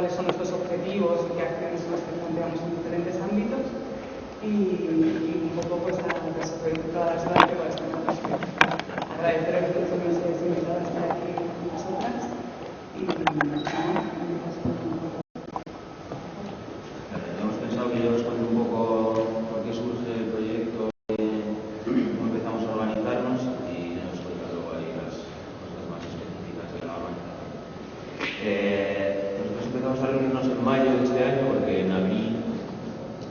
cuáles son nuestros objetivos y qué acciones son las que planteamos en diferentes ámbitos y un poco pues a desarrollar todas las bases con las que nos agradecer a los que nos hayáis invitado a estar aquí con nosotras y hemos pensado que yo os cuente un poco por qué surge el proyecto, cómo empezamos a organizarnos y nos cuenta luego ahí las cosas más específicas de la organización. Nosotros empezamos a reunirnos en mayo de este año porque en abril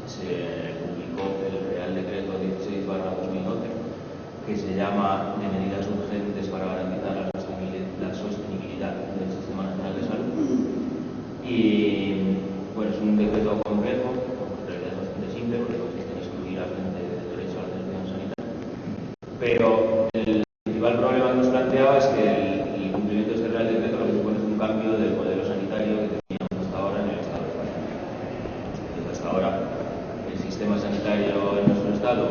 se publicó el Real Decreto 16/2012 que se llama de medidas urgentes para garantizar la sostenibilidad del Sistema Nacional de Salud. Y bueno, es un decreto complejo, en realidad es bastante simple porque consiste en excluir a gente del derecho a la atención sanitaria. Pero el principal problema que nos planteaba es que el cumplimiento de este Real Decreto lo que supone es un cambio del modelo sanitario que teníamos hasta ahora en el Estado español. Entonces, hasta ahora el sistema sanitario en nuestro Estado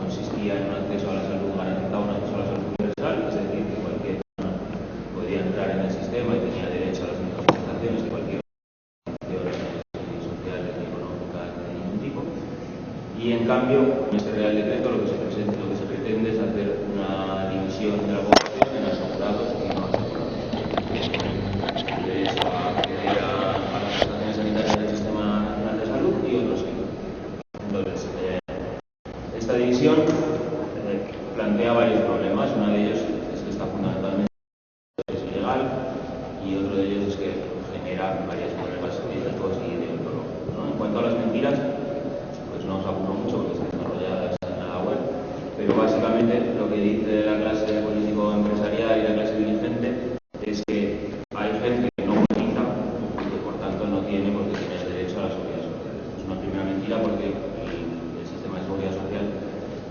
consistía en un acceso a la salud garantizado, un acceso a la salud universal, es decir, que cualquier persona podía entrar en el sistema y tenía derecho a las mismas prestaciones que cualquier sociales ni económicas de ningún tipo. Y en cambio, con este Real Decreto lo que se pretende es hacer una división de la población en asegurados y no asegurados. El derecho a acceder a las prestaciones sanitarias del Sistema Nacional de Salud y otros que no. Entonces, esta división plantea varios problemas. Uno de ellos es que está fundamentalmente ilegal y otro de ellos es que genera varios problemas éticos y deontológicos, ¿no? En cuanto a las mentiras, pues no os aburro mucho porque están desarrolladas en la web, pero básicamente lo que dice la clase político-empresarial y la clase dirigente es que hay gente que no cotiza y que por tanto no tiene porque tiene el derecho a la seguridad social. Es una primera mentira porque el sistema de seguridad social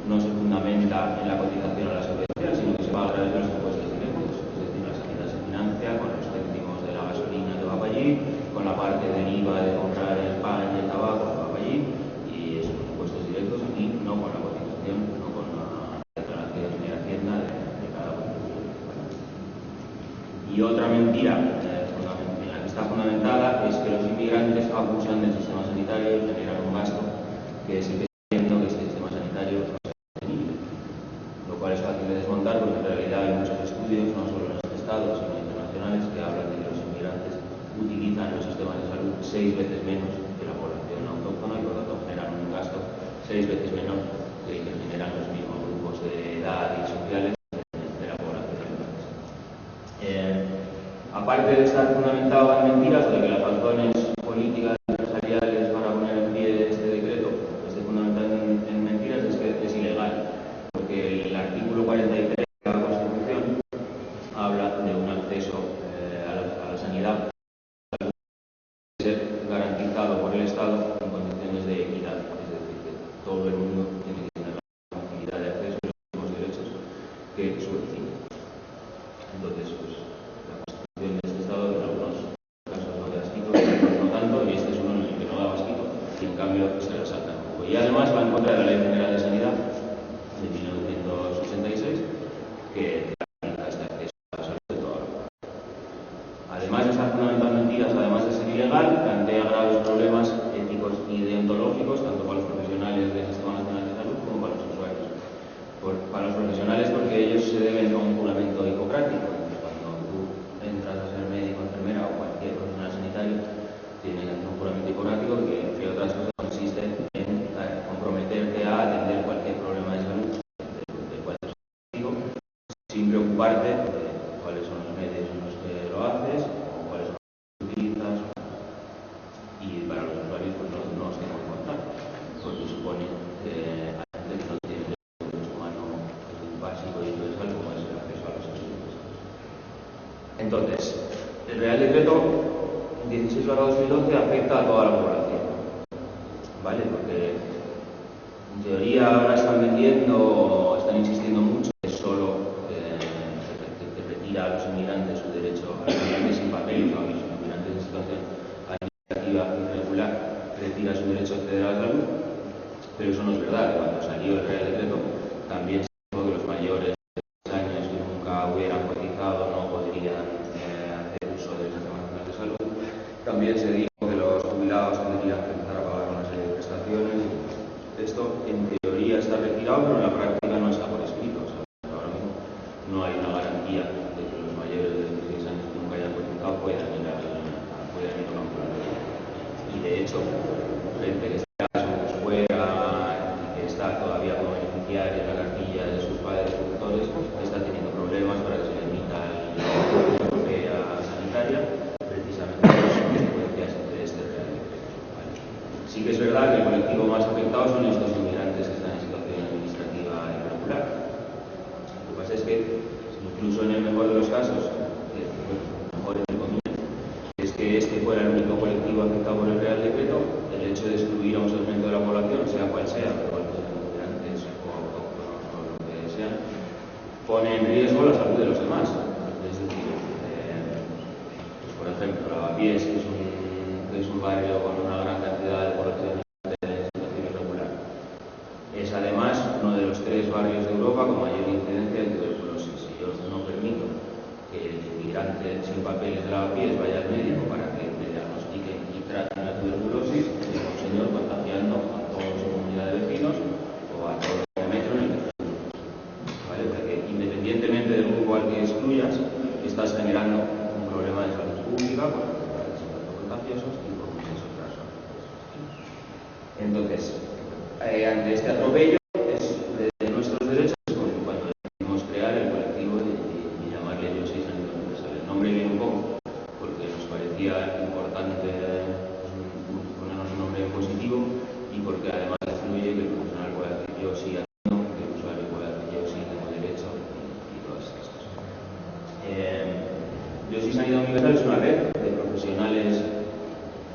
no se fundamenta en la cotización a la seguridad social, sino que se paga a través de los impuestos directos. Es decir, la sanidad se financia con los céntimos de la gasolina que va para allí, con la parte del IVA de comprar el pan y el tabaco que va para allí, y esos son impuestos directos y no con la cotización, no con la declaración de Hacienda de cada uno. Y otra mentira en la que está fundamentada es que los inmigrantes abusan del sistema sanitario y generan un gasto que es el que está haciendo que este sistema sanitario no sea sostenible. Lo cual es fácil de desmontar porque en realidad hay muchos estudios, no solo en este estado, sino internacionales, que hablan de que los inmigrantes utilizan los sistemas de salud 6 veces menos que la población autóctona y por lo tanto generan un gasto 6 veces menor que generan los mismos grupos de edad y sociales de la población irlandesa. Aparte de estar fundamentado en mentiras o de que las razones políticas y empresariales para poner en pie este decreto esté fundamentado en mentiras, es que es ilegal, porque el artículo 43 de la Constitución habla de un acceso a la sanidad que debe ser garantizado por el Estado en condiciones de equidad, es decir, que todo el mundo tiene que tener la facilidad de acceso a los mismos derechos que su vecino. Entonces, pues, la Constitución de este Estado en algunos casos no da asquito, en otros no tanto, y este es uno en el que no da asquito, y en cambio se resalta un poco. Y además va en contra de la Ley General de Sanidad de 1986, que garantiza este acceso a la salud de toda la población. Además de estar fundamentado en mentiras, además de ser ilegal, plantea graves problemas éticos y deontológicos, tanto para los profesionales del Sistema Nacional de Salud como para los usuarios. Para los profesionales, porque ellos se deben a un juramento hipocrático. Cuando tú entras a ser médico, enfermera o cualquier profesional sanitario, tienes que hacer un juramento hipocrático que, entre otras cosas, consiste en comprometerte a atender cualquier problema de salud del cual eres médico, sin preocuparte de cuáles son los medios en los que lo haces o cuáles son los que utilizas. Y para los usuarios, pues no os tengo que contar, porque supone que hay gente que no tiene derecho humano básico y universal como es el acceso a los estudios. Entonces, el Real Decreto 16/2012 afecta a toda la población, ¿vale? Porque en teoría ahora están vendiendo, están insistiendo mucho que solo se retira a los inmigrantes su derecho, a los inmigrantes sin papel, a los inmigrantes en situación administrativa irregular, retira su derecho a acceder a la salud, pero eso no es verdad. Cuando salió el Real Decreto también se dijo que los mayores de 6 años que nunca hubieran cotizado no podrían hacer uso del Sistema Nacional de Salud, También se dijo que los jubilados tendrían que empezar a pagar una serie de prestaciones. Esto en teoría está retirado, pero en la práctica no está por escrito. O sea, ahora mismo no hay una garantía de que los mayores de 16 años que nunca hayan cotizado puedan ir a un ambulatorio. Y de hecho, gente que está fuera y que está todavía como beneficiaria en la cartilla de sus padres productores está teniendo problemas para que se le emita la europea sanitaria, precisamente por las consecuencias de este Real Decreto. ¿Vale? Sí que es verdad que el colectivo más afectado son estos inmigrantes que están en situación administrativa irregular. Lo que pasa es que, incluso en el mejor de los casos, mejor entre comillas, es que este fuera el único colectivo afectado por el Real Decreto, el hecho de excluir a un segmento de la población, sea cual sea, pero inmigrantes o autóctonos o lo que sea, pone en riesgo la salud de los demás. Es decir, pues por ejemplo, Lavapiés, que es un barrio con una gran cantidad de población en situación irregular, es además uno de los 3 barrios de Europa con mayor incidencia de tuberculosis. Si yo no permito que el inmigrante sin papeles de Lavapiés vaya al médico para que le diagnostiquen y traten la tuberculosis, es un señor contagiando a toda su comunidad de vecinos o a todo el metro en el que está. ¿Vale? O sea que independientemente del grupo al que excluyas, estás generando un problema de salud pública por enfermedades contagiosos y por muchas otras razones. Entonces, ante este atropello de nuestros derechos, cuando decidimos crear el colectivo y llamarle Yo Soy Sanidad Universal. El nombre viene un poco porque nos parecía importante ponernos un nombre positivo y porque además influye que el profesional pueda decir yo sí atiendo, que el usuario pueda decir yo sí tengo derecho y todas estas cosas. Yo Soy Sanidad Universal es una red de profesionales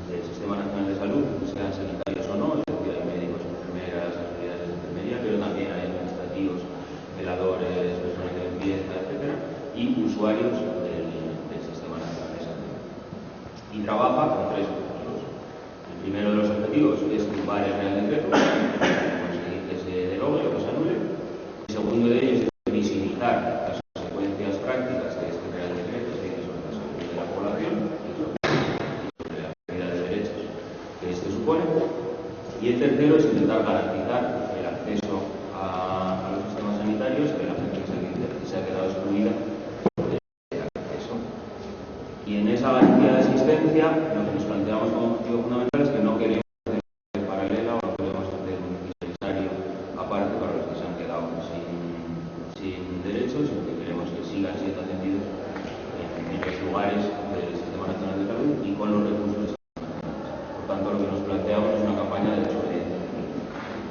del Sistema Nacional de Salud, sean sanitarios o no, es decir, hay médicos, enfermeras, auxiliares de enfermería, pero también hay administrativos, veladores, personal de limpieza, etcétera, y usuarios del Sistema Nacional de Salud. Y trabaja con 3 objetivos. El primero de los objetivos es tumbar el Real Decreto, conseguir que se derogue o que se anule. El segundo de ellos es visibilizar las consecuencias prácticas de este Real Decreto, es decir, sobre la salud de la población y sobre la pérdida de derechos que este supone. Y el tercero es intentar garantizar el acceso a los sistemas sanitarios de la gente que se ha quedado excluida de acceso. Y en esa garantía de asistencia, lo que nos planteamos como objetivo fundamental es que no queremos hacer paralela o no queremos hacer un dispensario aparte para los que se han quedado sin derechos, sino que queremos que sigan siendo atendidos en los lugares del Sistema Nacional de Salud y con los recursos. Por tanto, lo que nos planteamos es una campaña de desobediencia,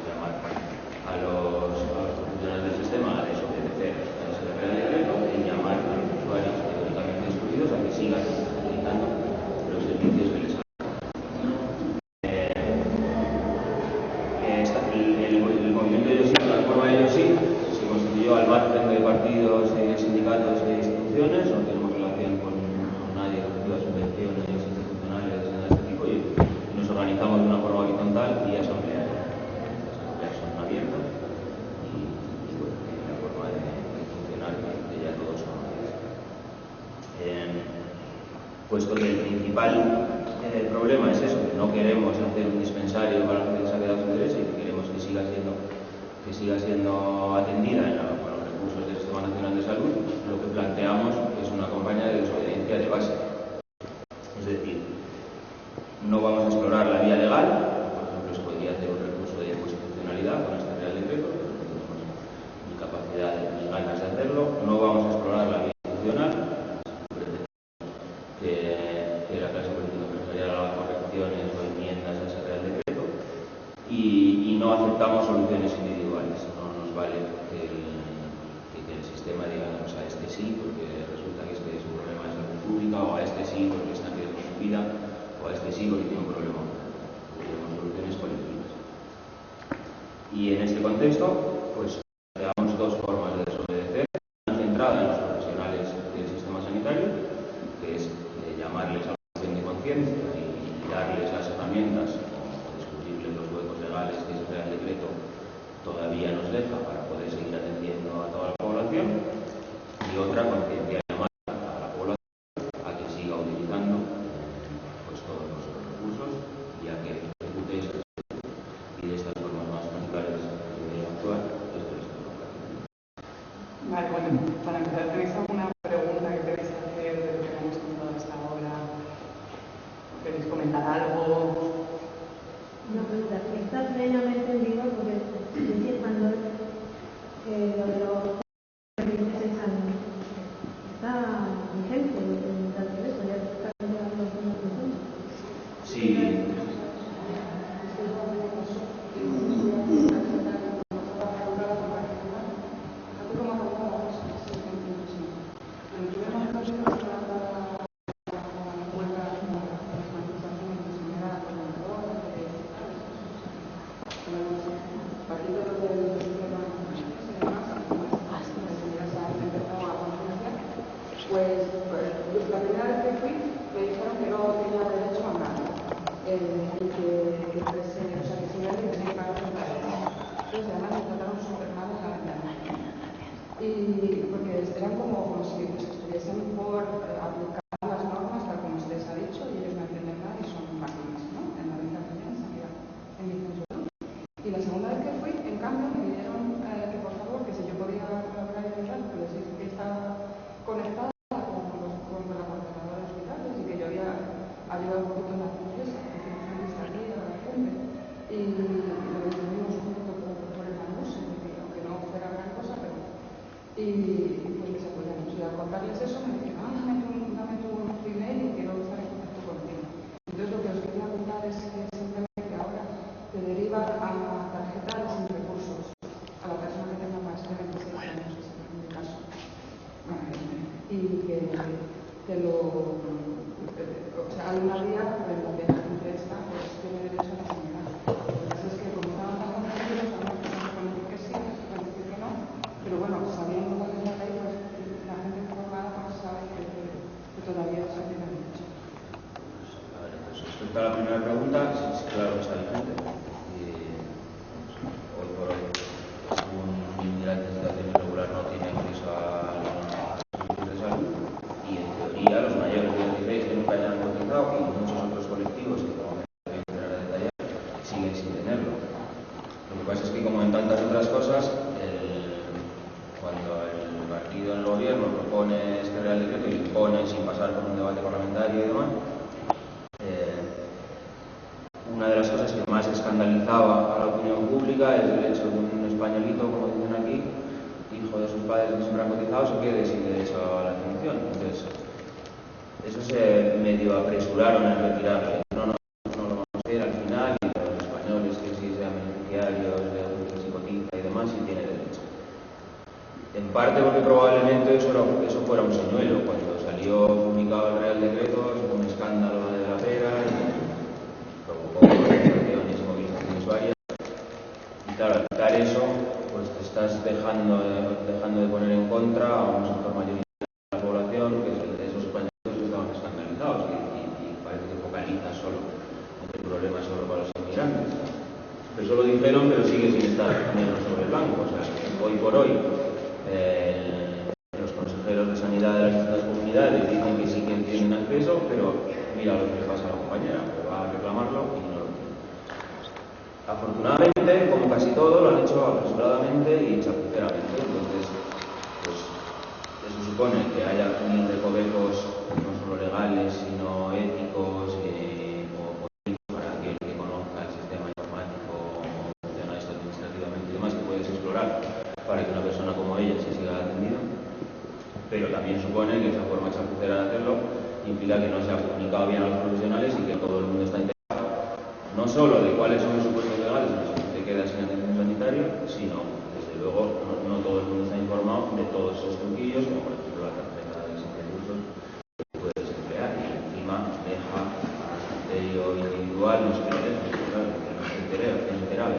llamar a los profesionales del sistema a desobedecer a ese Real Decreto y llamar a los usuarios teóricamente excluidos a que sigan utilizando los servicios que les dan. El movimiento de Yo Sí, la plataforma de Yo Sí, se constituyó al margen de partidos, sindicatos e instituciones, no tenemos relación con nadie que reciba subvenciones institucionales de este tipo y nos organizamos de una forma horizontal y asamblearia. Las asambleas son abiertas y bueno, tienen la forma de funcionar que ya todos conocemos. Puesto que el principal problema es eso, que no queremos hacer un dispensario para la gente que se ha quedado sin derecho y que queremos que siga siendo atendida con los recursos del Sistema Nacional de Salud, lo que planteamos es una campaña de desobediencia de base. Es decir, no vamos a explorar la vía legal, por ejemplo, se podría hacer un recurso de inconstitucionalidad con este Real Decreto, pero no tenemos ni capacidad ni ganas de hacerlo. No vamos a explorar la vía institucional, que la clase política empresarial haga correcciones o enmiendas a ese Real Decreto, y no aceptamos soluciones individuales. No nos vale que el sistema diga a este sí porque resulta que este es un problema de salud pública, o a este sí porque está en riesgo su vida, o a este sí porque tiene un problema. Queremos soluciones colectivas. Y en este contexto, pues tenemos 2 formas de desobedecer. Una centrada en los profesionales del sistema sanitario, que es llamarles a la acción de conciencia y darles las herramientas o descubrirles los huecos legales que ese Real Decreto todavía nos deja para poder seguir atendiendo a toda la población. Y otra conciencia, llamar a la población a que siga utilizando pues todo para empezar, ¿tenéis alguna pregunta que queréis hacer de lo que hemos contado hasta ahora? ¿Queréis comentar algo? Una pregunta, ¿está plenamente en vigor? Porque decía cuando lo de los 26 años está vigente, tal vez eso ya está cambiando alguna persona. Sí. Pues la primera vez que fui me dijeron que no tenía derecho a nada y que si no tenía que pagar la derecho. Entonces además me trataron súper mal en la ventana. Y porque eran como si estuviesen por aplicar las normas tal como se les ha dicho y ellos no entienden nada y son máquinas, ¿no? En la organización en sanidad, en mi centro. Y la segunda vez que fui, en cambio, me pidieron que por favor, que si yo podía colaborar y tal, que les dije que estaba conectada con la coordinadora de hospitales y que yo había ayudado un poquito en la empresa, que hicimos una lista al día a la gente y lo decidimos un poquito por el bambú, aunque no fuera gran cosa, pero y pues les apoyamos. Y al contarles eso me decían, dame tu email y quiero estar en contacto contigo. Entonces lo que os quería contar es que simplemente ahora te derivan a tarjetas sin recursos a la persona que tenga más de 26 años, que es en mi caso. Y que lo... O sea, hay una vía en la que la gente esta pues, tiene derecho a la sanidad. Lo que pasa es que como estaban tan convencidos, algunas personas pueden decir que sí, otras pueden decir que no, pero bueno, sabiendo cuál es la ley, pues la gente informada pues sabe que todavía se tiene derecho. Pues respecto a la primera pregunta, sí, claro que está vigente. Hoy por hoy, un inmigrante en situación irregular no tiene acceso a los servicios de salud y en teoría los mayores de 16 que nunca hayan cotizado y muchos otros colectivos que como me voy a entrar a detallar siguen sin tenerlo. Lo que pasa es que como en tantas otras cosas, cuando el partido en el gobierno propone este Real Decreto y lo impone sin pasar por un debate parlamentario y demás, una de las cosas que más escandalizaba a la opinión pública es el hecho de un españolito, como dicen aquí, hijo de sus padres que siempre han cotizado, se quede sin derecho a la atención. Entonces, eso se medio apresuraron en retirarle. No lo vamos a hacer al final, y los españoles que sí sean beneficiarios de que se cotiza y demás, sí tienen derecho. En parte porque probablemente eso fuera un señuelo. Cuando salió publicado el Real Decreto, fue un escándalo de la pera y provocó manifestaciones y movilizaciones varias. Y claro, al quitar eso, pues te estás dejando de poner en contra a un sector mayoritario de la población, que es el de esos españoles que estaban escandalizados y parece que focaliza solo el problema solo para los inmigrantes. Eso lo dijeron, pero sigue sin estar negro sobre blanco. O sea, hoy por hoy, los consejeros de sanidad de las distintas comunidades dicen que sí que tienen acceso, pero mira lo que le pasa a la compañera, que va a reclamarlo y no lo tiene. Afortunadamente, como casi todo, lo han hecho apresuradamente y chapuceramente. Entonces, pues eso supone que haya un recovecos no solo legales, sino éticos o políticos para aquel que conozca el sistema informático, cómo funciona esto administrativamente y demás, que puedes explorar para que una persona como ella se siga atendida. Pero también supone que esa forma chapucera de hacerlo implica que no se ha comunicado bien a los profesionales y que todo el mundo está interesado no solo de cuáles son los supuestos legales en los que te quedas sin atención sanitaria, sino, desde luego, no todo el mundo está informado de todos esos truquillos, como por ejemplo la tarjeta de sin recursos que puedes emplear y encima deja al criterio individual, no se lo deja, claro, que no se enteraba.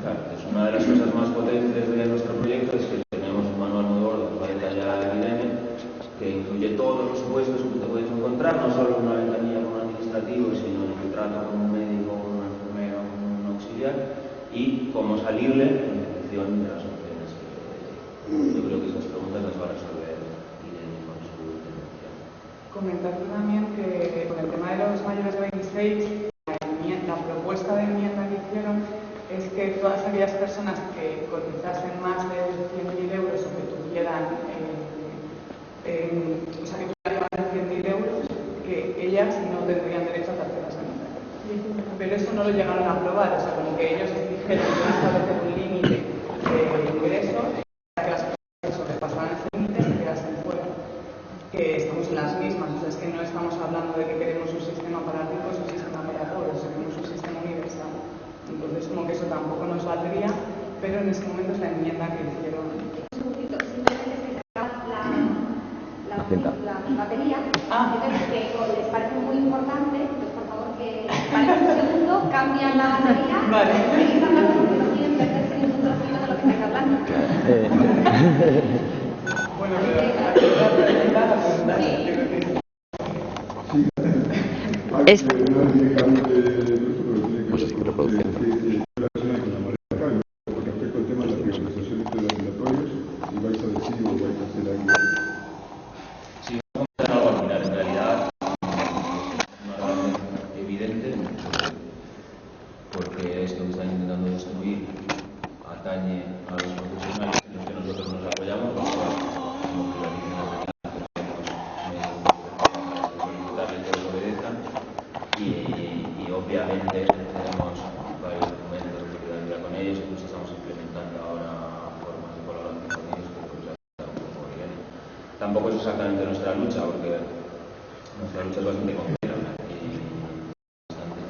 Claro, es una de las cosas más potentes de nuestro proyecto, es que tenemos un manual muy gordo que va a detallar Irene, que incluye todos los supuestos que te puedes encontrar, no solo en una ventanilla con un administrativo, sino en el trato con un médico, con una enfermera, con un auxiliar, y cómo salirle en función de las opciones. Yo creo que esas preguntas las va a resolver Irene con su intervención. Comentar también que con el tema de los mayores de 26, la propuesta de enmienda que hicieron es que todas aquellas personas que cotizasen más de 100.000 euros o que tuvieran, o sea, que tuvieran más de 100.000 euros, que ellas no tendrían derecho a tarjeta sanitaria. Pero eso no lo llegaron a aprobar, o sea, como que ellos dijeron que iban a establecer un límite de ingresos para que las personas que sobrepasaran ese límite se quedasen fuera. Que estamos en las mismas, o sea, es que no estamos hablando de que queremos un sistema para ricos o un sistema para pobres, queremos un sistema universal. Entonces, como que eso tampoco nos valdría, pero en ese momento es la enmienda que hicieron. Un segundito, simplemente la batería, entonces que les parece muy importante, pues por favor que paren un segundo, cambian la batería, Vale. seguís hablando porque no quieren perderse ningún trocito de lo que estáis hablando. Bueno, pero aquí la pregunta Sí. Es... Pues sí que lo puedo hacer. Con respecto al tema de la privatización de los laboratorios, y vais a decir o vais a hacer algo. Sí, vamos a hacer algo al final. En realidad, una relación evidente, porque esto que están intentando destruir atañe a los profesionales en los que nosotros nos apoyamos, como privaticemos de solicitarles que los obedezcan y obviamente tenemos varios documentos de solidaridad con ellos, incluso estamos implementando ahora formas de colaboración con ellos, que creo que está un poco bien. Tampoco es exactamente nuestra lucha, porque nuestra lucha es bastante compleja y bastante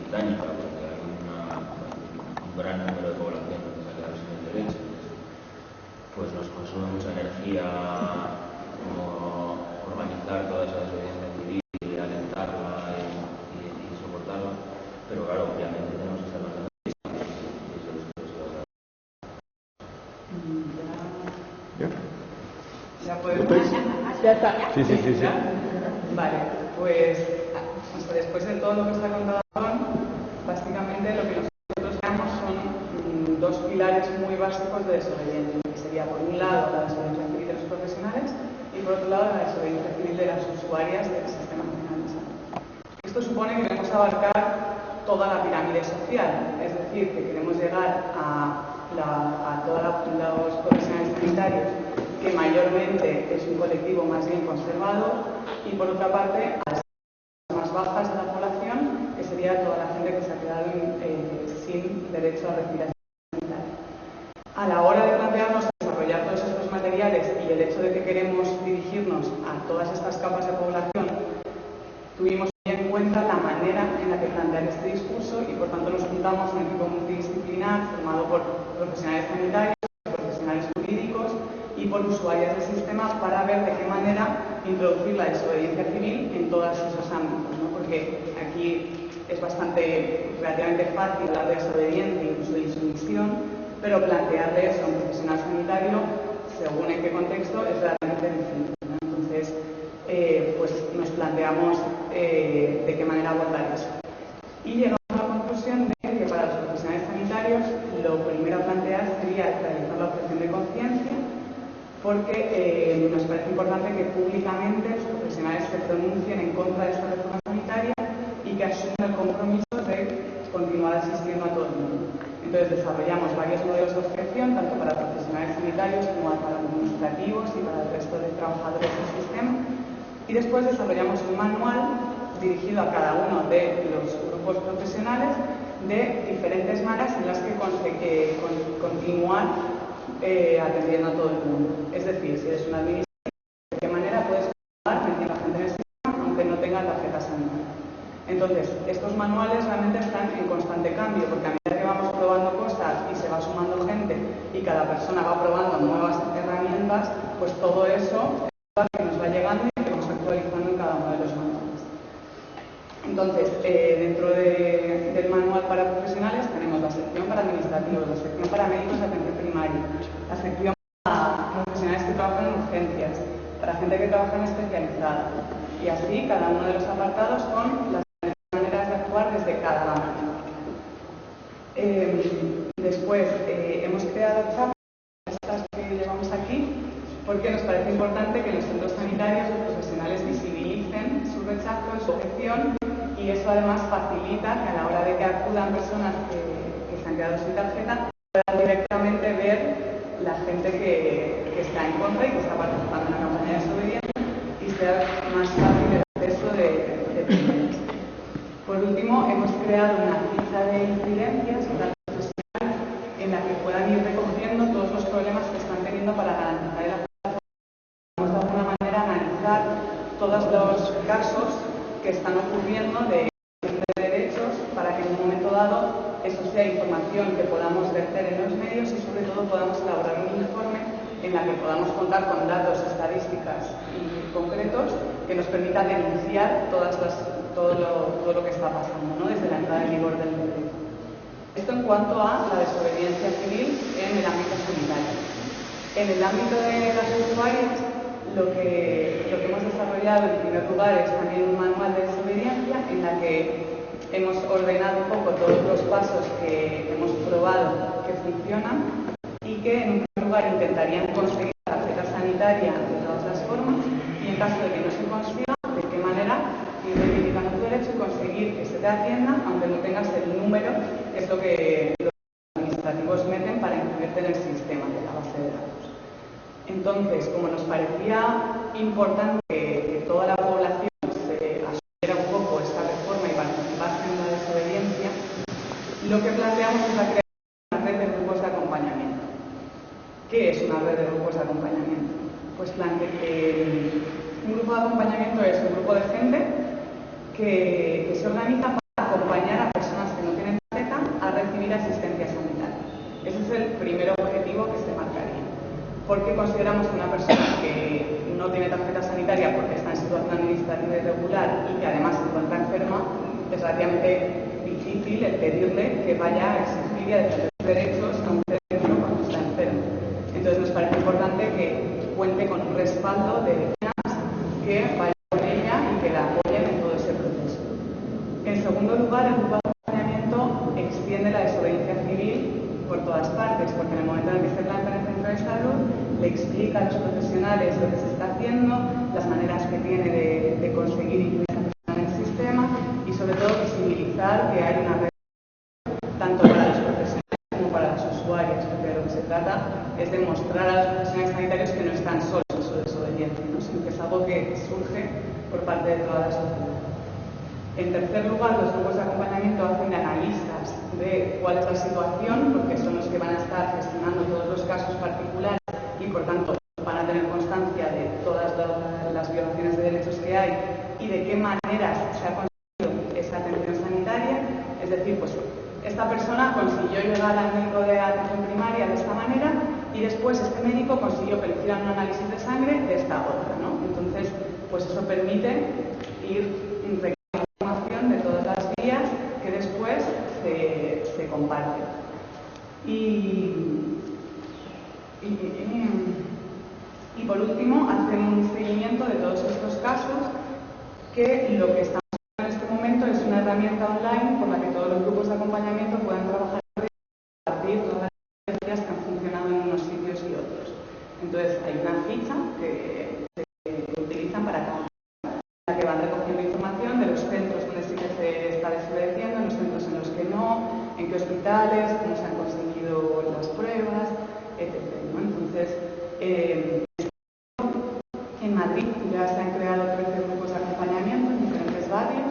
titánica, porque hay un gran número de población que se ha quedado sin el derecho. Pues nos consume mucha energía como organizar toda esa desobediencia civil y alentarla y soportarla, pero claro, obviamente tenemos que estar más ¿Ya podemos? Ya está. Sí. Vale, pues después de todo lo que se ha contado, básicamente lo que nosotros veamos son dos pilares muy básicos de desobediencia, que sería por un lado la desobediencia civil de los profesionales y por otro lado la desobediencia civil de las usuarias del Sistema Nacional de Salud. Esto supone que queremos abarcar toda la pirámide social, es decir, que queremos llegar a todos los profesionales sanitarios, que mayormente es un colectivo más bien conservador, y por otra parte a las más bajas de la población, que sería toda la gente que se ha quedado sin derecho a recibir asistencia sanitaria. A la hora de plantearnos desarrollar todos estos materiales y el hecho de que queremos dirigirnos a todas estas capas de población, tuvimos en cuenta la manera en la que plantear este discurso y por tanto nos juntamos un equipo multidisciplinar formado por profesionales sanitarios, profesionales jurídicos y por usuarios del sistema para ver de qué manera introducir la desobediencia civil en todos esos ámbitos, ¿no? Porque aquí es relativamente fácil hablar de desobediencia, incluso de insumisión, pero plantearle eso a un profesional sanitario, según en qué contexto, es realmente difícil, ¿no? Entonces, pues nos planteamos de qué manera abordar eso. Y llegamos a la conclusión de que para los profesionales sanitarios lo primero a plantear sería realizar la objeción de conciencia, porque nos parece importante que públicamente los profesionales se pronuncien en contra de esta reforma sanitaria y que asuman el compromiso de continuar asistiendo a todo el mundo. Entonces desarrollamos varios modelos de objeción, tanto para profesionales sanitarios como para administrativos y para el resto de trabajadores del sistema. Y después desarrollamos un manual dirigido a cada uno de los grupos profesionales de diferentes maneras en las que continuar atendiendo a todo el mundo. Es decir, si eres un administrativo, ¿de qué manera puedes continuar metiendo a gente en el sistema aunque no tenga tarjeta sanitaria? Entonces, estos manuales realmente están en constante cambio, porque a medida que vamos probando cosas y se va sumando gente y cada persona va probando nuevas herramientas, pues todo eso es lo que nos va llegando y que vamos actualizando en cada uno de los manuales. Entonces, dentro del manual para profesionales tenemos la sección para administrativos, la sección para médicos de atención primaria, la sección para profesionales que trabajan en urgencias, para gente que trabaja en especializada, y así cada uno de los apartados con las maneras de actuar desde cada ámbito. Después hemos creado estas que llevamos aquí porque nos parece importante que en los centros sanitarios los profesionales visibilicen su rechazo, su objeción, y eso además facilita que a la hora de que acudan personas que se han creado sin tarjeta, puedan directamente ver la gente que está en contra y que está participando en la campaña de desobediencia y sea más fácil el acceso de primeras. Por último, hemos creado una ficha de incidencias en la que puedan ir recogiendo todos los problemas que están teniendo para garantizar el acceso. Vamos de alguna manera a analizar todos los casos que están ocurriendo de derechos para que en un momento dado eso sea información que podamos verter en los medios y sobre todo podamos elaborar un informe en la que podamos contar con datos, estadísticas y concretos que nos permitan denunciar todo lo que está pasando, ¿no? Desde la entrada en vigor del decreto. Esto en cuanto a la desobediencia civil en el ámbito sanitario. En el ámbito de las usuarias, lo que hemos desarrollado en primer lugar es también un manual de desobediencia en la que hemos ordenado un poco todos los pasos que hemos probado que funcionan y que en un primer lugar intentarían conseguir la tarjeta sanitaria de todas las formas y en caso de que no se consiga, de qué manera ir reivindicando tu derecho y conseguir que se te atienda aunque no tengas el número, que es lo que los administrativos meten para incluirte en el sistema de la base de datos. Entonces, como nos parecía importante que toda la población se asumiera un poco esta reforma y participase en la desobediencia, lo que planteamos es la creación de una red de grupos de acompañamiento. ¿Qué es una red de grupos de acompañamiento? Pues un grupo de acompañamiento es un grupo de gente que se organiza para acompañar a personas que no tienen tarjeta a recibir asistencia sanitaria. Ese es el primer objetivo que se marcaría. Porque consideramos que una persona que no tiene tarjeta sanitaria porque está en situación administrativa irregular y que además se encuentra enferma, es relativamente difícil el pedirle que vaya a exigir y a defender sus derechos a un centro cuando está enfermo. Entonces nos parece importante que cuente con un respaldo de vecinas que vayan con ella y que la apoyen en todo ese proceso. En segundo lugar, el grupo de acompañamiento extiende la desobediencia civil por todas partes, porque en el momento en el que se plantea en el centro de salud, le explica a los profesionales lo que se está haciendo, las maneras que tiene de conseguir incluir a la persona en el sistema y sobre todo visibilizar que hay una red tanto para los profesionales como para las usuarias, porque de lo que se trata es de mostrar a los profesionales sanitarios que no están solos en su desobediencia, ¿no? Sino que es algo que surge por parte de toda la sociedad. En tercer lugar, los grupos de acompañamiento hacen de analistas de cuál es la situación, porque son los que van a estar gestionando todos los casos particulares y, por tanto, van a tener constancia de todas las violaciones de derechos que hay y de qué maneras se ha conseguido esa atención sanitaria. Es decir, pues esta persona consiguió llegar al médico de atención primaria de esta manera y después este médico consiguió que le hicieran un análisis de sangre de esta otra, ¿no? Entonces, pues eso permite ir información de todas las vías que después se comparten. Y por último, hacer un seguimiento de todos estos casos, que lo que estamos en este momento es una herramienta online por la que todos los grupos de acompañamiento puedan trabajar y compartir todas las experiencias que han funcionado en unos sitios y otros. Entonces, hay una ficha que se utilizan para cada la que van recogiendo información de los centros donde sí que se está desobedeciendo, en los centros en los que no, en qué hospitales, cómo se han conseguido las pruebas, etc., ¿no? Entonces, en Madrid ya se han creado 13 grupos de acompañamiento en diferentes barrios.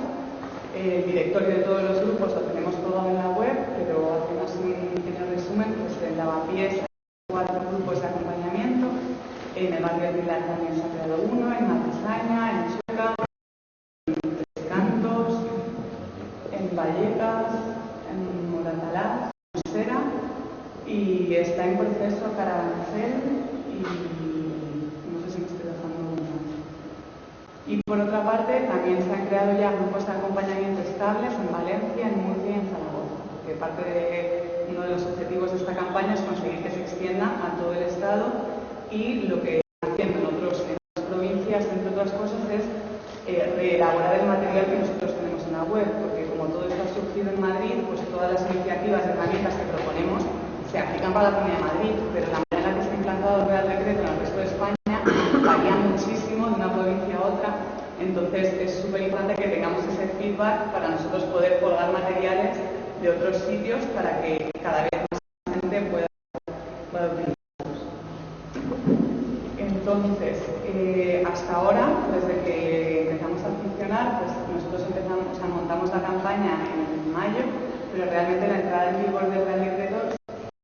El directorio de todos los grupos lo tenemos todo en la web, pero hacemos un pequeño resumen. Pues en Lavapiés hay 4 grupos de acompañamiento, en el barrio de Pilar también se ha creado uno, en Matisaña, en Chueca, en Tres Cantos, en Vallecas, en Moratalá, en Usera, y está en proceso Carabanchel y no sé si me estoy dejando uno más. Y por otra parte, también se han creado ya grupos de acompañamiento estables en Valencia, en Murcia y en Zaragoza, porque parte de uno de los objetivos de esta campaña es conseguir que se extienda a todo el Estado y lo que están haciendo en otras provincias, entre otras cosas, es reelaborar el material que nosotros tenemos en la web, porque como todo esto ha surgido en Madrid, pues todas las iniciativas y herramientas que proponemos se aplican para la Comunidad de Madrid, pero la manera en la que se ha implantado el Real Decreto en el resto de España varía muchísimo de una provincia a otra. Entonces es súper importante que tengamos ese feedback para nosotros poder colgar materiales de otros sitios para que cada vez más gente pueda utilizarlos. Entonces, hasta ahora, desde que empezamos a funcionar, pues nosotros montamos la campaña en mayo, pero realmente la entrada en vigor del Real Decreto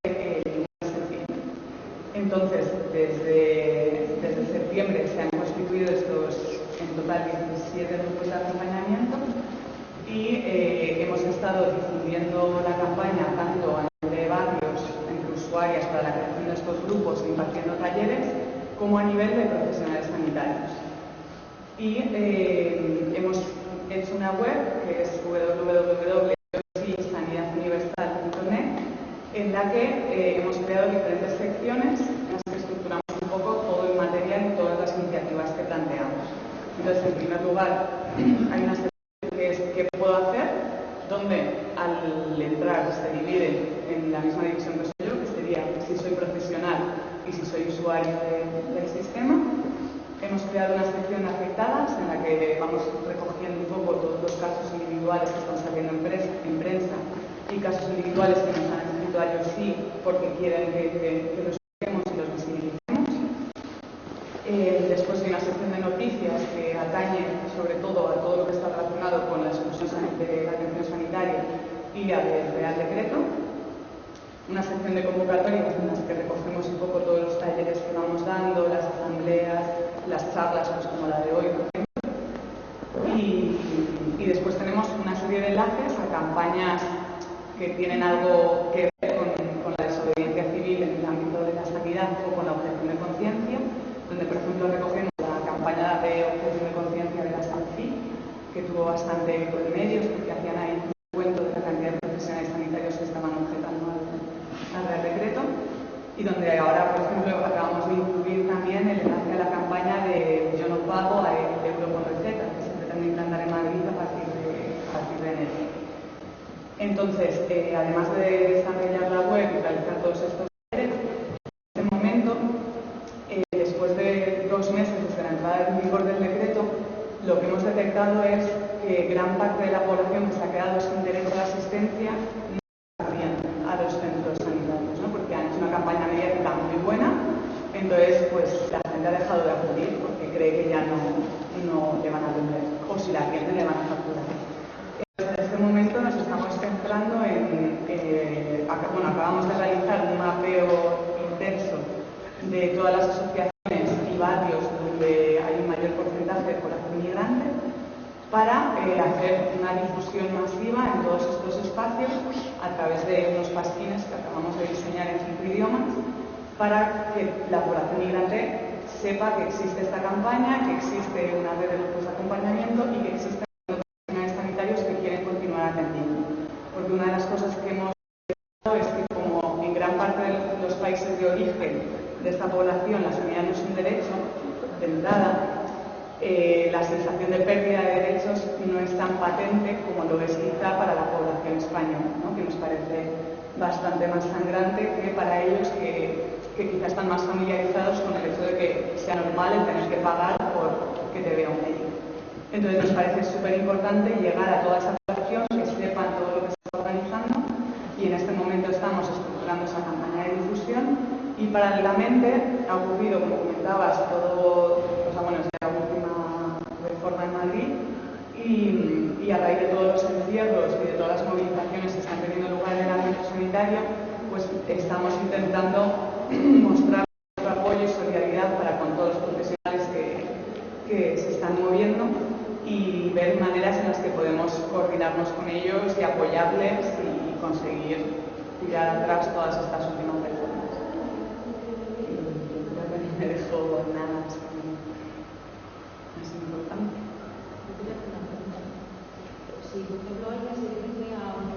en septiembre. Entonces, desde septiembre se han constituido en total 17 grupos de acompañamiento y hemos estado difundiendo la campaña tanto a nivel de barrios, entre usuarias para la creación de estos grupos, impartiendo talleres, como a nivel de profesionales sanitarios. Y hemos hecho una web que es www.sanidaduniversal.net, en la que hemos creado diferentes secciones en las que estructuramos un poco todo el material y todas las iniciativas que planteamos. Entonces, en primer lugar, hay una sección que es ¿qué puedo hacer?, donde al entrar se divide en la misma división que soy yo, que sería si soy profesional y si soy usuario del sistema. Hemos creado una sección de afectadas en la que vamos recogiendo un poco todos los casos individuales que están saliendo en prensa y casos individuales que nos han escrito a ellos sí porque quieren que los busquemos y los visibilicemos. Después hay una sección de noticias que atañe sobre todo a todo lo que está relacionado con la exclusión de la atención sanitaria y la del Real Decreto. Una sección de convocatorias en las que recogemos un poco todos los talleres que vamos dando, las asambleas, las charlas, pues como la de hoy, por ejemplo. Y después tenemos una serie de enlaces a campañas que tienen algo que ver con la desobediencia civil en el ámbito de la sanidad o con la objeción de conciencia, donde, por ejemplo, recogemos la campaña de objeción de conciencia de la SANCI, que tuvo bastante eco de medios, porque hacían ahí un cuento de la cantidad de profesionales sanitarios que estaban objetando al Real Decreto, y donde ahora, por ejemplo, acabamos de incluir también el enlace a la campaña de Yo no pago a el euro con receta, que se pretende implantar en Madrid a partir de enero. Entonces, además de desarrollar la web y realizar todos estos talleres, en este momento, después de 2 meses desde la entrada en vigor del decreto, lo que hemos detectado es que gran parte de la población que se ha quedado sin derecho a la asistencia no acudían a los centros sanitarios, ¿no? Porque han hecho una campaña mediática muy buena, entonces pues la gente ha dejado de acudir porque cree que ya no le van a atender, o si la atienden le van a facturar. En este momento nos estamos centrando acabamos de realizar un mapeo intenso de todas las asociaciones y barrios donde hay un mayor porcentaje de población migrante para hacer una difusión masiva en todos estos espacios a través de unos pasquines que acabamos de diseñar en 5 idiomas para que la población migrante sepa que existe esta campaña, que existe una red de grupos de acompañamiento y que existen profesionales sanitarios que quieren continuar atendiendo. Porque una de las cosas que hemos visto es que como en gran parte de los países de origen de esta población la sanidad no es un derecho de entrada, la sensación de pérdida de derechos no es tan patente como lo es quizá para la población española, ¿no? Que nos parece bastante más sangrante que para ellos que quizá están más familiarizados con el hecho de que sea normal el tener que pagar por que te vea un médico. Entonces nos parece súper importante llegar a toda esa población, que sepan todo lo que se está organizando, y en este momento estamos estructurando esa campaña de difusión y paralelamente ha ocurrido, como comentabas, la última reforma en Madrid y a raíz de todos los encierros y de todas las movilizaciones que están teniendo lugar en el ámbito sanitario, pues estamos intentando mostrar nuestro apoyo y solidaridad para con todos los profesionales que se están moviendo y ver maneras en las que podemos coordinarnos con ellos y apoyarles y conseguir tirar atrás todas estas últimas reformas. Creo que no me dejo nada más importante. Si por ejemplo alguien se dirige a un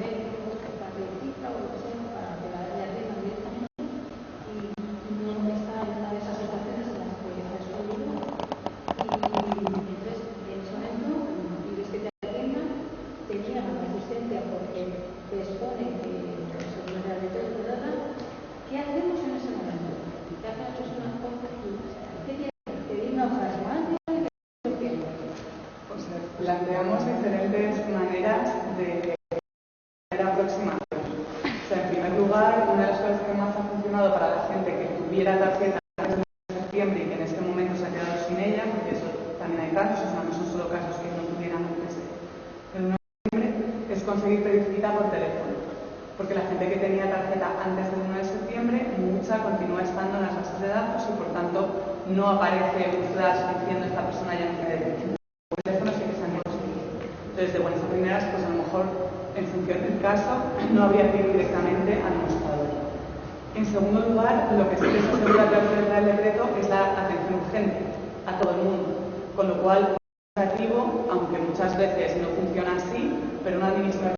médico para que cita o lo que sea para que la atiendan directamente y no está en una de esas situaciones en las que ha escogido y entonces en ese momento pides que te atiendan, te niegan la asistencia porque te expone que se puede hacer todo, ¿qué hacemos en ese momento? ¿Qué hace la persona entonces? ¿Qué tiene? ¿Pedir una hoja de mano? Planteamos diferentes maneras de aproximación. tuviera tarjeta antes del 1 de septiembre y que en este momento se ha quedado sin ella, porque eso también hay casos, o sea, no son solo casos que no tuvieran antes del 1 de septiembre, es conseguir pedir cita por teléfono. Porque la gente que tenía tarjeta antes del 1 de septiembre, mucha continúa estando en las bases de datos y por tanto no aparece un flash diciendo esta persona ya no tiene derecho. Por teléfono sí que se han conseguido. Entonces, de buenas a primeras, pues a lo mejor, en función del caso, no habría que ir directamente al mostrador. En segundo lugar, lo que sí que se asegura a través del Real Decreto es la atención urgente a todo el mundo. Con lo cual, un administrativo, aunque muchas veces no funciona así, pero un administrativo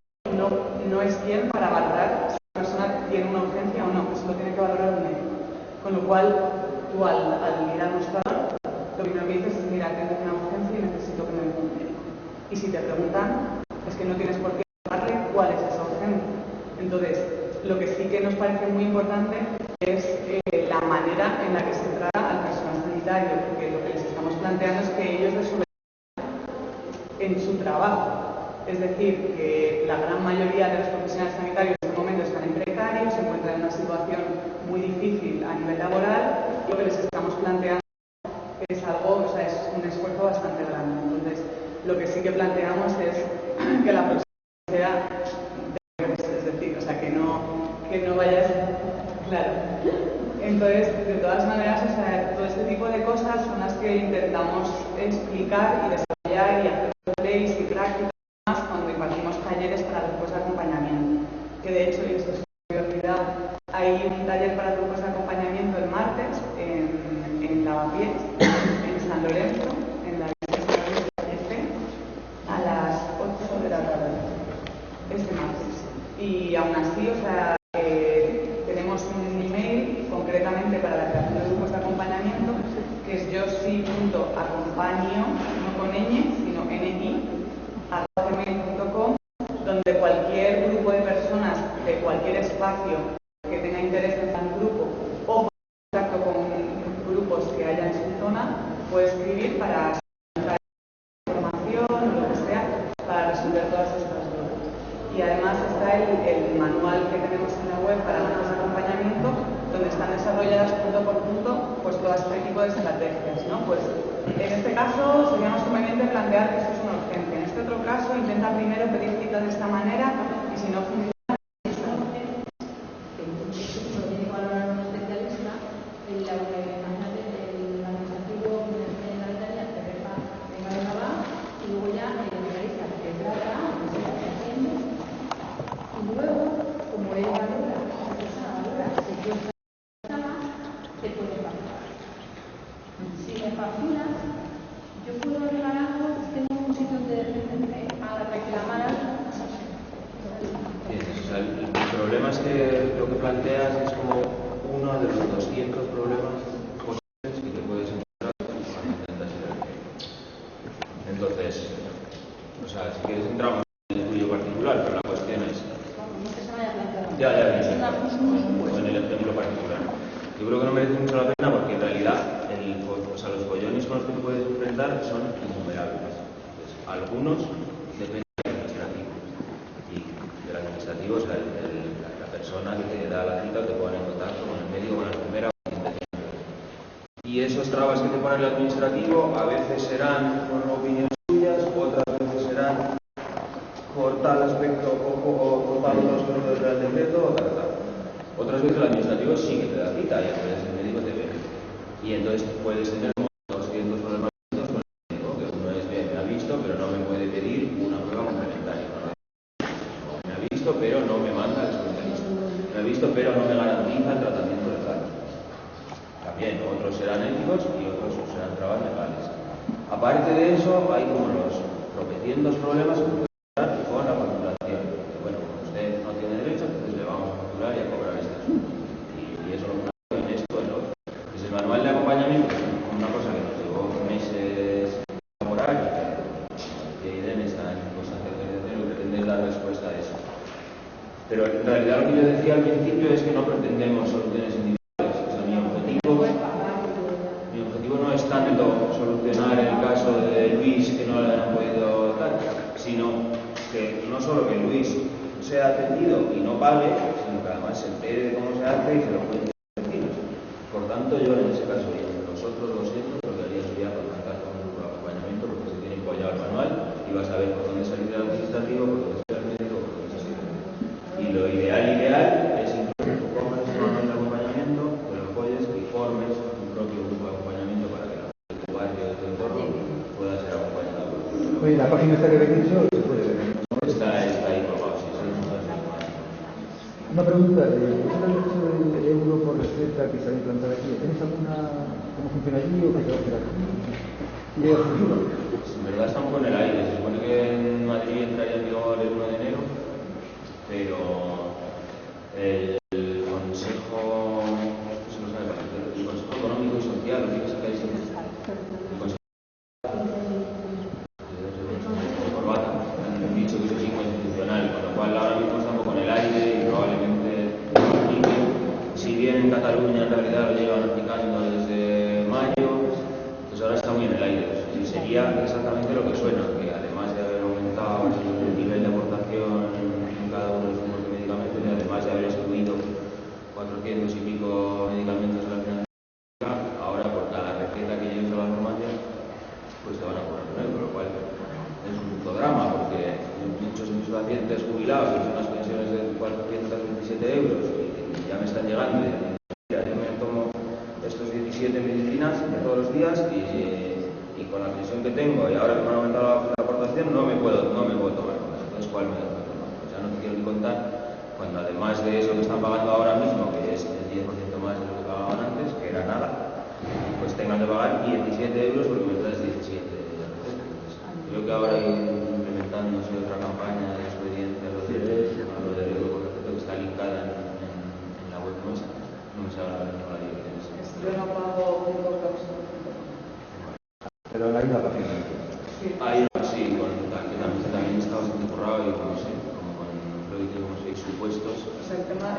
no es quien para valorar si la persona tiene una urgencia o no, eso lo tiene que valorar un médico. Con lo cual, tú al ir al mostrador, lo primero que dices es, mira, tengo una urgencia y necesito que me venga un médico. Y si te preguntan, es que no tienes por qué darle cuál es esa urgencia. Entonces, lo que sí que nos parece muy importante es la manera en la que se trata al personal sanitario, porque lo que les estamos planteando es que ellos desobedezcan en su trabajo. Es decir, que la gran mayoría de los profesionales sanitarios en este momento están en precario, se encuentran en una situación muy difícil a nivel laboral, y lo que les estamos planteando es algo, o sea, es un esfuerzo bastante grande. Entonces, lo que sí que planteamos es que la próxima sea es decir, o sea, que no vayas, claro. Entonces, de todas maneras, o sea, todo este tipo de cosas son las que intentamos explicar y desarrollar y hacer leyes y prácticas cuando impartimos talleres para grupos de acompañamiento. Que de hecho, y esto es una prioridad, hay un taller para grupos de acompañamiento el martes en Lavapiés, en San Lorenzo, en la iglesia a las 8 de la tarde, este martes. Y aún así, o sea, tenemos un email concretamente para la creación de grupos de acompañamiento, que es yosi.acompaño, no con ñ, sino ni, @gmail.com, donde cualquier grupo de personas de cualquier espacio que tenga interés en tal grupo o contacto con grupos que haya en su zona, puede escribir para información o lo que sea, para resolver todas estas dudas. Y además está el manual que tenemos en la web para grupos de acompañamiento, donde están desarrolladas punto por punto pues todo este tipo de estrategias, ¿no? Pues en este caso sería más conveniente plantear que esto es una urgencia. En este otro caso intenta primero pedir cita de esta manera y si no funciona, el problema es que lo que planteas es como uno de los 200 problemas posibles que te puedes encontrar cuando intentas ir al médico. Entonces, o sea, si quieres entramos en el tuyo particular, pero la cuestión es... Ya, en el ejemplo particular. Yo creo que no merece mucho la pena porque en realidad los follones con los que te puedes enfrentar son innumerables. Entonces, algunos dependen del administrativo. Y del administrativo, o sea, la persona que te da la cita te pone en contacto con el médico, con la enfermera. Y esos trabas que te pone el administrativo a veces serán con opiniones suyas, otras veces serán por tal aspecto o tal otro aspecto del Real Decreto o tal. Otras veces el administrativo sí que te da cita y entonces el médico te ve. Y entonces puedes tener 200 problemas con el médico, que uno es bien, me ha visto, pero no me puede pedir una prueba complementaria. Me ha visto, pero no me manda el especialista. Me ha visto, pero no me garantiza el tratamiento legal. También, otros serán éticos y otros serán trabas legales. Aparte de eso, hay como los tropecientos problemas que pueden dar con la facturación. Bueno, como usted no tiene derecho, entonces le vamos a facturar y a cobrar este asunto. Y eso lo en esto, en lo otro. Pues el manual de acompañamiento es una cosa que nos llevó meses a elaborar y que IDEN está en constante actualización y pretende dar respuesta a eso. Pero en realidad lo que yo decía al principio es que no pretendemos soluciones individuales. O sea, mi objetivo no es tanto solucionar el caso de Luis que no le han podido dar, sino que no solo que Luis sea atendido y no pague, sino que además se entere de cómo se hace y se lo cuente a los vecinos. Por tanto, vosotros lo siento, lo que haría sería contactar con un grupo de acompañamiento porque se tiene apoyado el manual y vas a ver por dónde salir del administrativo, por dónde salir del médico, por dónde salir del médico. Y lo ideal es incluso que pongas un manual de acompañamiento, que lo apoyes y formes un propio grupo de acompañamiento para que la gente de tu barrio, de tu entorno, pueda ser acompañada por ti. Oye, la página está que habéis dicho se puede ver. Está ahí colgado, sí, sí. Una pregunta, ¿vosotros el hecho del euro por receta que se ha implantado aquí, ¿tenéis alguna, cómo funciona allí o qué se va a hacer aquí? ¿Llega el futuro? En verdad está un poco en el aire, se supone que en Madrid entraría en vigor el 1 de enero, pero el Consejo, no sé lo sabe, el Consejo Económico y Social, lo que pasa que el Consejo de corbata, han dicho que eso es inconstitucional, con lo cual ahora mismo está un poco en el aire y probablemente aplique. Si bien en Cataluña en realidad lo llevan aplicando desde mayo, pues ahora está muy en el aire. Y sería exactamente lo que suena, que además de haber aumentado el nivel de aportación en cada uno de los grupos de medicamentos y además de haber excluido 400 y pico medicamentos de la financiación, ahora por cada receta que lleves a la farmacia, pues te van a cobrar un euro, con lo cual es un puto drama, porque muchos de mis pacientes jubilados que son unas pensiones de 427 euros y ya me están llegando y mira, yo me tomo estos 17 medicinas de todos los días y con la pensión que tengo y ahora que me han aumentado la aportación no me puedo tomar más. Entonces, ¿cuál me tengo que tomar? Pues ya no te quiero ni contar cuando además de eso que están pagando ahora mismo, que es el 10% más de lo que pagaban antes, que era nada, pues tengan que pagar 17 euros porque me traes 17 recetas. Creo que ahora implementándose otra campaña de experiencia, lo de riesgo por receta, que está linkada en la web nuestra. No me sabe la dirección. Yo no pago un Botox. Pero hay una página. Hay una, sí, que también está bastante currado y como sé, como con como 6 supuestos. O sea, el tema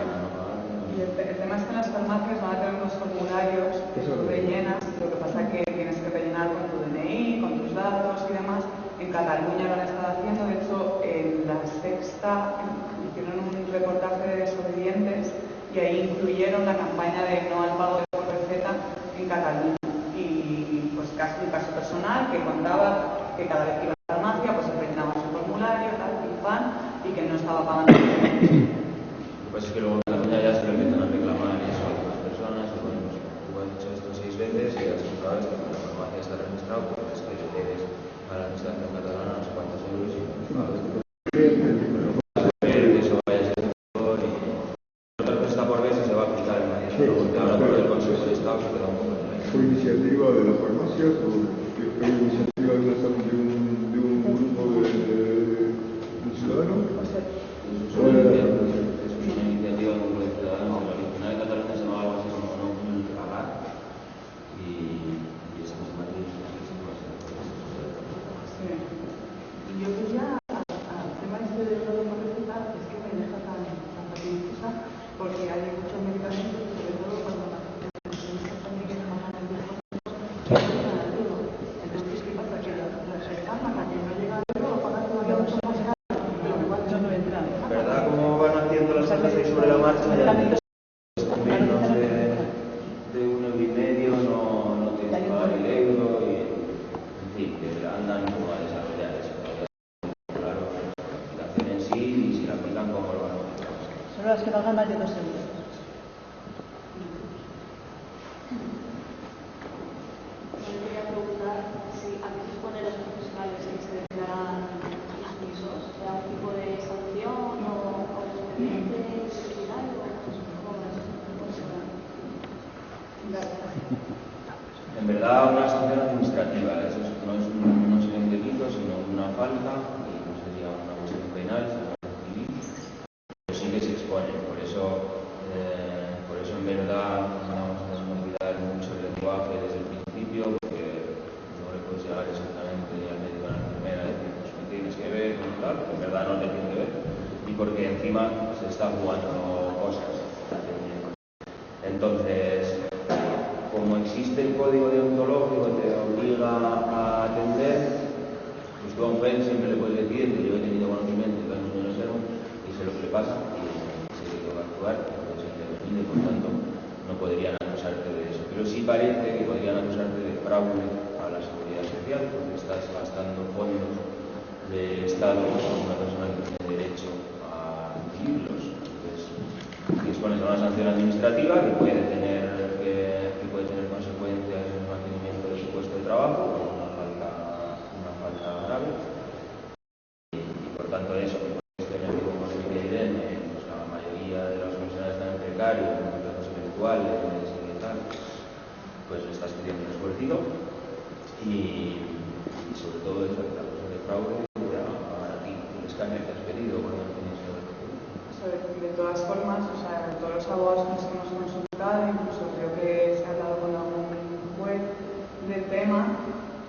es que en las farmacias van a tener unos formularios que tú rellenas, lo que pasa es que tienes que rellenar con tu DNI, con tus datos y demás. En Cataluña lo han estado haciendo, de hecho en La Sexta hicieron un reportaje de desobedientes y ahí incluyeron la campaña de no al pago de por receta en Cataluña. Y pues casi un caso personal que contaba que cada vez que iba a la farmacia pues se rellenaba su formulario, tal, y que no estaba pagando. Lo que pasa es que luego en Cataluña ya se lo empiezan a reclamar eso a otras personas, o bueno, pues, tú has hecho esto 6 veces y has comprado esto, que la farmacia está registrado, pues es que le debes a la administración catalana no sé cuántos euros y espero que eso vaya a ser mejor y otra cosa está por ver si se va a aplicar en Madrid, porque ahora por el Consejo de Estado se queda un poco en el aire. ¿Fue iniciativa de la farmacia o fue iniciativa de un grupo de ciudadanos? Es una iniciativa de un grupo de ciudadanos. La original de Cataluña se llama algo así como no pagar y eso es Madrid. Sí. Y yo quería al tema este de lo de por receta, es que me deja tan pacientista porque hay muchos medicamentos, sobre todo cuando las pensionistas también quieren bajar el riesgo, entonces ¿qué pasa? Que las reclaman a que no llega al euro o pagan todavía mucho más caro, lo cual no entra. ¿Verdad? Como van haciendo las cosas ahí sobre la marcha, menos de 1,5 € no tienes que pagar el euro y en fin, que andan como a desarrollar eso. Claro, la aplicación en sí y si la aplican cómo lo van a aplicar. Solo las que pagan más de 2 euros. Yo quería preguntar si a qué se ponen los profesionales que se declaran admisos, ¿sea un tipo de sanción o expediente disciplinario o cómo es? En verdad, una sanción administrativa, eso no es un delito, sino una falta, y no sería una cuestión penal, sino una civil, pero sí que se exponen. Por eso en verdad, vamos a cuidar mucho el lenguaje desde el principio, porque no le puedes llegar exactamente al médico a la enfermera y decir, pues me tienes que ver, tal, porque en verdad no te tiene que ver, y porque encima se está jugando cosas. Entonces, como existe el código deontológico que te obliga a atender, pues tú a un juez siempre le puedes decir que yo he tenido conocimiento de que no enfermo y sé lo que le pasa y sé que tengo que actuar, porque se te define, por tanto no podrían acusarte de eso. Creo pero sí parece que podrían acusarte de fraude a la seguridad social porque estás gastando fondos del Estado con una persona que tiene derecho a recibirlos. Entonces, dispones de una sanción administrativa que puede tener consecuencias en el mantenimiento de su puesto de trabajo o una falta grave. Y por tanto eso, este médico como el que Irene, pues la mayoría de los profesionales están en precario, en contratos eventuales y tal, pues le estás pidiendo un esfuerzo y sobre todo eso, la cosa de fraude a ti, el escáner que has pedido cuando tienes el de todas formas, o sea, todos los abogados que nos hemos consultado, incluso creo que se ha hablado con algún juez del tema,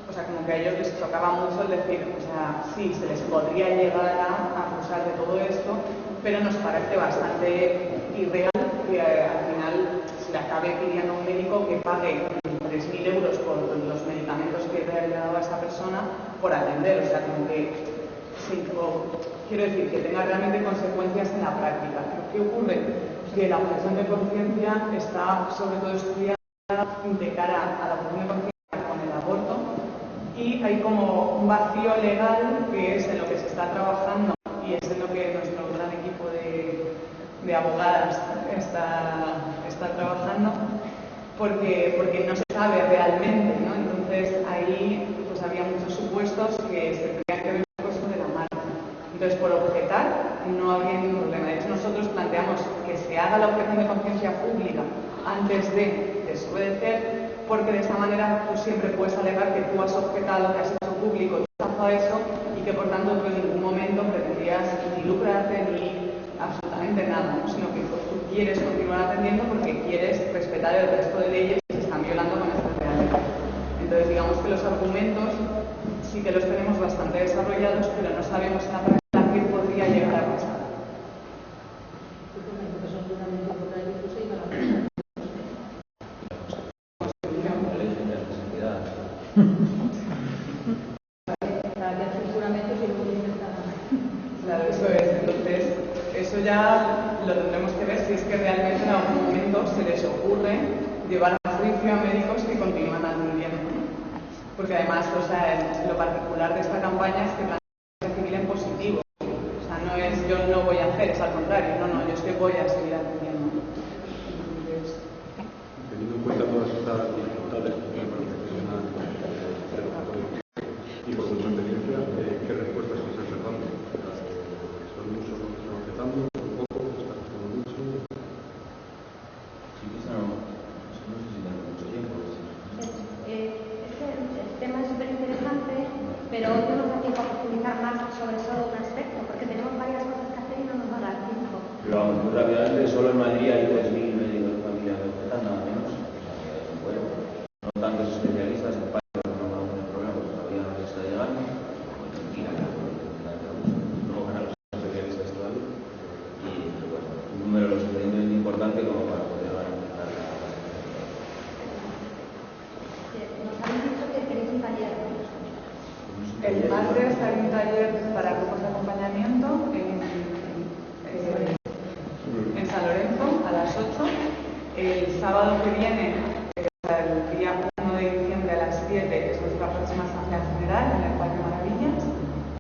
o sea, como que a ellos les tocaba mucho el decir, o sea, sí, se les podría llegar a acusar de todo esto, pero nos parece bastante irreal que al final se le acabe pidiendo a un médico que pague 3.000 euros por los medicamentos que le ha dado a esa persona por atender, o sea, como que quiero decir, que tenga realmente consecuencias en la práctica. ¿Qué ocurre? Que la objeción de conciencia está sobre todo estudiada de cara a la objeción de conciencia con el aborto y hay como un vacío legal que es en lo que se está trabajando y es en lo que nuestro gran equipo de abogadas está trabajando porque no se sabe realmente, ¿no? Entonces ahí pues había muchos supuestos que se tenían que ver sobre la marcha. Entonces, por objetar, no habría ningún problema. De hecho, nosotros planteamos que se haga la objeción de conciencia pública antes de desobedecer, porque de esa manera tú siempre puedes alegar que tú has objetado, que has hecho público, tú has hecho eso, y que por tanto tú en ningún momento pretendías ni lucrarte ni absolutamente nada, ¿no? Sino que pues, tú quieres continuar atendiendo porque quieres respetar el resto de leyes que se están violando con esta realidad. Entonces, digamos que los argumentos sí que los tenemos bastante desarrollados, pero no sabemos en la práctica qué podría llegar a pasar. Claro, eso es. Entonces, eso ya lo tendremos que ver si es que realmente en algún momento se les ocurre llevar a juicio a médicos que continúan atendiendo. Porque además, o sea, lo particular de esta campaña es que plantea civil en positivo. O sea, no es yo no voy a hacer, es al contrario, no, yo es que voy a seguir atendiendo. Entonces, teniendo en cuenta todas estas dificultades profesional y por vuestra experiencia, ¿qué respuestas estáis dando? ¿Son muchos los que están objetando? ¿Son pocos? ¿Están haciendo mucho? Sí, que no sé si tenemos mucho tiempo. El tema es súper interesante, pero hoy no nos da tiempo a profundizar más sobre solo un aspecto, porque tenemos varias cosas que hacer y no nos va a dar tiempo. Pero vamos, muy rápidamente, solo en Madrid hay 3.000 médicos de familia que objetan, nada menos. Bueno, no tantos especialistas en parte porque no conocen el problema, porque todavía no les está llegando. Pues mentira, no van a los especialistas todavía. Y bueno, un número lo suficientemente importante como para poder garantizar la Nos habéis dicho que tenéis un taller. el martes hay un taller para grupos de acompañamiento en San Lorenzo a las 8. El sábado que viene, el día 1 de diciembre a las 7, es nuestra próxima asamblea general en el Parque Maravillas.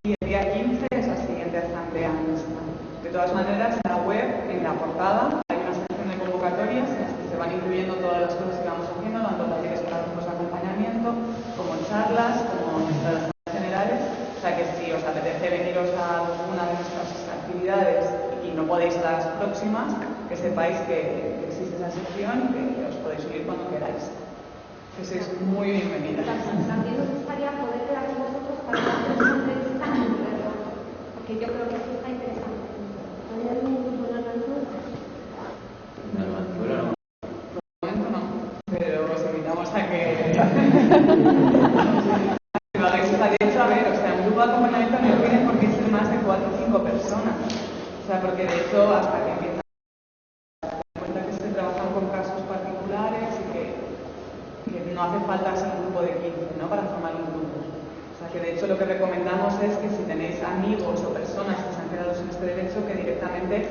Y el día 15 es la siguiente asamblea nuestra. De todas maneras, en la web, en la portada, hay una sección de convocatorias en las que se van incluyendo todas las cosas que vamos haciendo, tanto talleres para grupos de acompañamiento, como charlas, como nuestras generales. O sea que si os apetece veniros a alguna de nuestras actividades y no podéis a las próximas, que sepáis que existe esa sección y que os podéis unir cuando queráis. Que sois muy bienvenidas. También nos gustaría poder quedar con vosotros para hacer una entrevista en directo, porque yo creo que esto está interesante. ¿Hay algún grupo en Arganzuela? Por el momento no, pero os invitamos a que lo hagáis. De hecho, a ver, o sea, un grupo de acompañamiento no tiene por qué ser más de 4 o 5 personas. O sea, porque de hecho, hasta que empiezan a dar cuenta que se trabajan con casos particulares y que no hace falta ser un grupo de 15, ¿no? Para formar un grupo. O sea, que de hecho lo que recomendamos es que si tenéis amigos o personas que se han quedado sin este derecho, que directamente,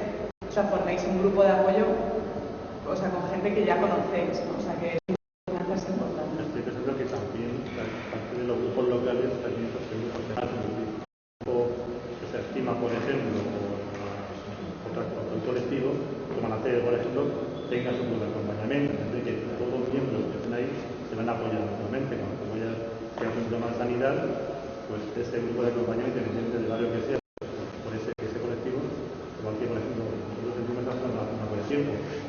o sea, forméis un grupo de apoyo, o sea, con gente que ya conocéis, ¿no? O sea, que es encima, por ejemplo, otro colectivo, como hacer, por ejemplo, tenga su grupo de acompañamiento, es decir, que todos los miembros que estén ahí se van a apoyar mutuamente. Cuando vaya a un problema de sanidad, pues ese grupo de acompañamiento, independientemente del barrio que sea, por ese colectivo, igual que, por ejemplo, nosotros en Centímetros hacemos una cohesión.